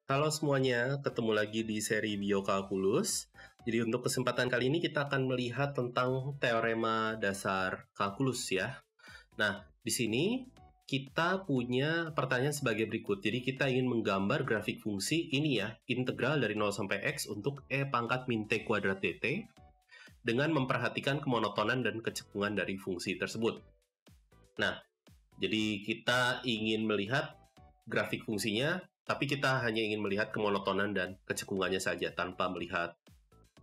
Halo semuanya, ketemu lagi di seri Biokalkulus. Jadi untuk kesempatan kali ini kita akan melihat tentang teorema dasar kalkulus ya. Nah, di sini kita punya pertanyaan sebagai berikut. Jadi kita ingin menggambar grafik fungsi ini ya, integral dari 0 sampai x untuk e pangkat min t kuadrat dt dengan memperhatikan kemonotonan dan kecekungan dari fungsi tersebut. Nah, jadi kita ingin melihat grafik fungsinya, tapi kita hanya ingin melihat kemonotonan dan kecekungannya saja tanpa melihat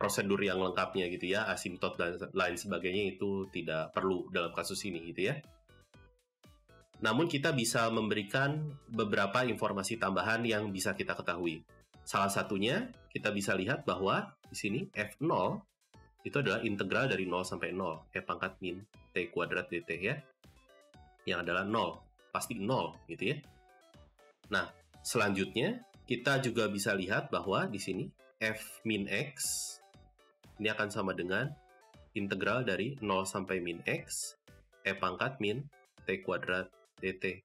prosedur yang lengkapnya gitu ya, asimtot dan lain sebagainya itu tidak perlu dalam kasus ini gitu ya. Namun kita bisa memberikan beberapa informasi tambahan yang bisa kita ketahui. Salah satunya kita bisa lihat bahwa di sini f0 itu adalah integral dari 0 sampai 0, e pangkat min t kuadrat dt ya, yang adalah 0, pasti 0 gitu ya. Nah, selanjutnya kita juga bisa lihat bahwa di sini f min x ini akan sama dengan integral dari 0 sampai min x e pangkat min t kuadrat dt.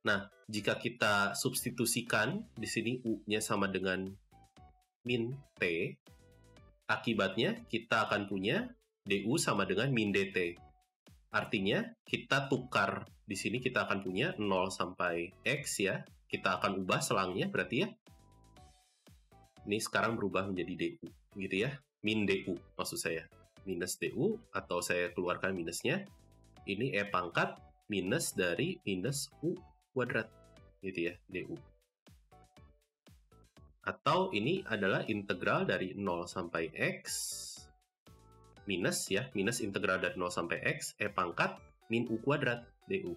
Nah, jika kita substitusikan di sini u-nya sama dengan min t, akibatnya kita akan punya du sama dengan min dt. Artinya, kita tukar di sini kita akan punya 0 sampai x ya. Kita akan ubah selangnya berarti ya. Ini sekarang berubah menjadi du gitu ya. Min du maksud saya. Minus du atau saya keluarkan minusnya. Ini e pangkat minus dari minus u kuadrat gitu ya, du. Atau ini adalah integral dari 0 sampai x minus ya, minus integral dari 0 sampai x e pangkat min u kuadrat du.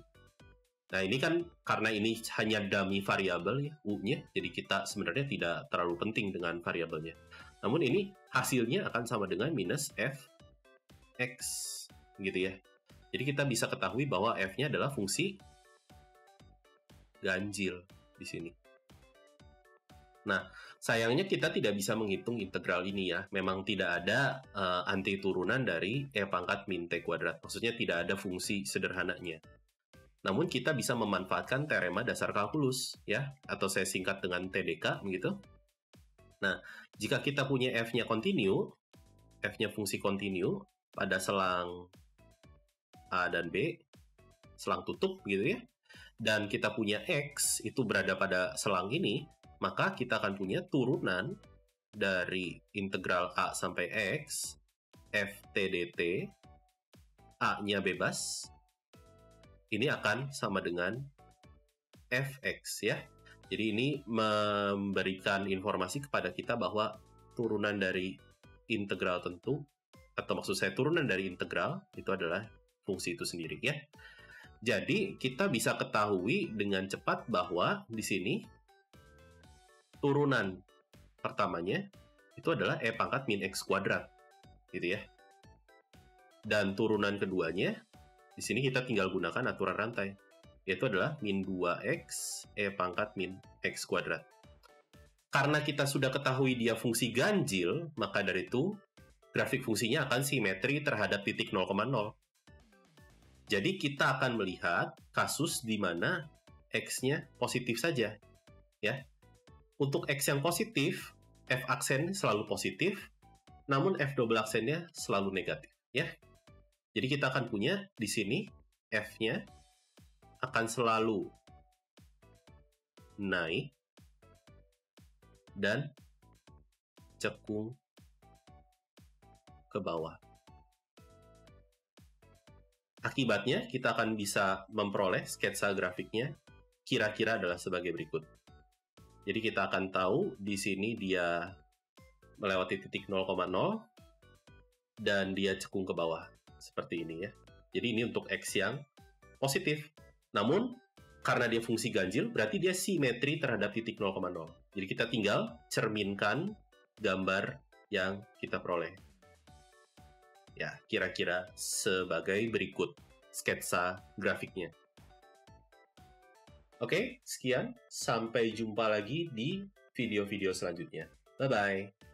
Nah, ini kan karena ini hanya dummy variabel ya, u-nya, jadi kita sebenarnya tidak terlalu penting dengan variabelnya. Namun ini hasilnya akan sama dengan minus fx gitu ya. Jadi kita bisa ketahui bahwa f-nya adalah fungsi ganjil di sini. Nah, sayangnya kita tidak bisa menghitung integral ini ya. Memang tidak ada anti turunan dari e pangkat min t kuadrat. Maksudnya tidak ada fungsi sederhananya. Namun kita bisa memanfaatkan teorema dasar kalkulus ya, atau saya singkat dengan TDK begitu. Nah, jika kita punya f-nya kontinu, f-nya fungsi kontinu pada selang A dan B, selang tutup gitu ya, dan kita punya x itu berada pada selang ini, maka kita akan punya turunan dari integral A sampai X, ft dt, A-nya bebas, ini akan sama dengan fx ya. Jadi ini memberikan informasi kepada kita bahwa turunan dari integral tentu, atau maksud saya turunan dari integral, itu adalah fungsi itu sendiri ya. Jadi kita bisa ketahui dengan cepat bahwa di sini turunan pertamanya itu adalah e pangkat min x kuadrat gitu ya. Dan turunan keduanya di sini kita tinggal gunakan aturan rantai, yaitu adalah min 2x e pangkat min x kuadrat. Karena kita sudah ketahui dia fungsi ganjil, maka dari itu grafik fungsinya akan simetri terhadap titik 0,0. Jadi kita akan melihat kasus di mana x-nya positif saja ya. Untuk x yang positif, f aksen selalu positif, namun f double aksennya selalu negatif ya. Jadi kita akan punya di sini f-nya akan selalu naik dan cekung ke bawah. Akibatnya kita akan bisa memperoleh sketsa grafiknya kira-kira adalah sebagai berikut. Jadi kita akan tahu di sini dia melewati titik 0,0 dan dia cekung ke bawah seperti ini ya. Jadi ini untuk x yang positif. Namun karena dia fungsi ganjil berarti dia simetri terhadap titik 0,0. Jadi kita tinggal cerminkan gambar yang kita peroleh. Ya, kira-kira sebagai berikut sketsa grafiknya. Oke, sekian. Sampai jumpa lagi di video-video selanjutnya. Bye-bye.